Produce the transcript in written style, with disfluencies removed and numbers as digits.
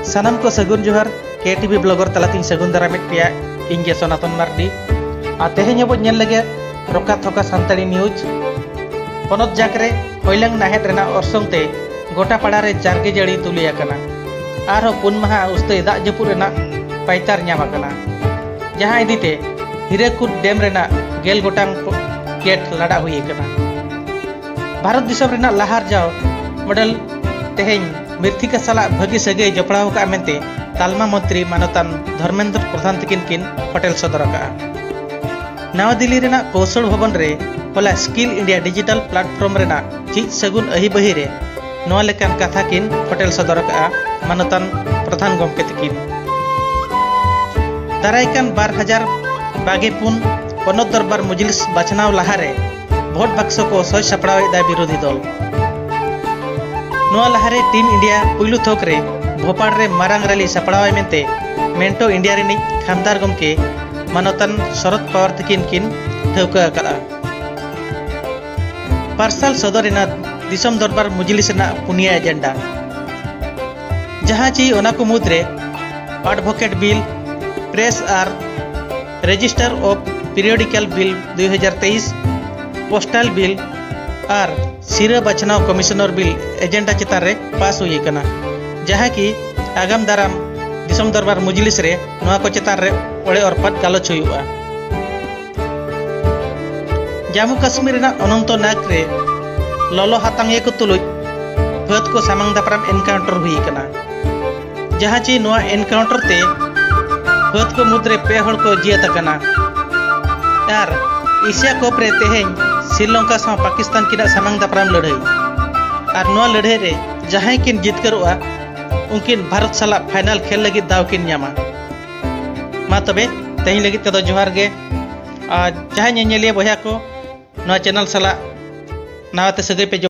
सानाम को सगुन जोहार के टीवी ब्लॉगर तलाती सगुन दारामित पे इंगे सनातन मार्डी तेहें अब नेल लगे रोका थोका सानताड़ी न्यूज पनत जाकरे होइलंग नाहेट रेना ऑर्सोंगते गोटा पाड़ा रे जारगे जड़ी तुलिया कना आरो पुन महा उस्ते दाग जपुर रेना पाइतार ᱧᱟᱢ आकना जहां इदीते हिरेकुद डैम रेना गेल गोटांग गेट लड़ा हुई कना भारत दिसम रेना लहार जाओ मॉडल तेहें मिर्थिका साला भगी सगे जपड़ाव का मेंते तालमा मंत्री मानतान धर्मेंद्र प्रधान तकिन किन होटल सदर का नवा दिल्ली रेना कौशल भवन रे होला स्किल इंडिया डिजिटल प्लेटफॉर्म रेना चीज सगुन अही बही रे नवा लेकान कथा किन होटल सदर का मानतान प्रधान गमके तकिन दारायकान 2024 पनत दरबार मुजलिस बाछनाव लहारे भोट बक्स को सय सपड़ाव दा विरोधी दल लहारे टीम इंडिया पुलू थोक रे भोपाल रे मारांग रैली सपड़ावे मेंते मेंटो इंडिया रिनी खामदार गमके मानतान शरद पवार तकिन किन ठौका अकड़ा पार्सल सदर रेना दिसम दरबार मुजलिस रेना पुनिया एजेंडा जहां ची ओना को मुद्रे एडवोकेट बिल प्रेस आर register of periodical bill 2023 postal bill आर सिरा बचनाव कमिश्नर बिल एजेंडा चितार रे पास हुई कना जहां की आगाम दाराम दिसम दरबार मुजलिस रे नवा को चितार रे ओड़े और गालोच हुआ जम्मू कश्मीर ना अनंतनाग रे ललो हातांग को तुलुज फत को सामंग दापराम एनकाउंटर हुई कना जहां ची नवा एनकाउंटर ते फत को मुद्रे पे हड़ को जियत कना यार एशिया कप रे तेहें श्रीलंका सा पाकिस्तान की सामंग दापराम लड़ाई और नवा लड़ाई रे जहां किन जितकरोआ उनकिन भारत साला फाइनल खेल लगी दाव किन ᱧᱟᱢᱟ मा तबे तेहिं लगी तदो जोहार गे जहां नेलिया बया को नवा चैनल साला नावाते सगै पे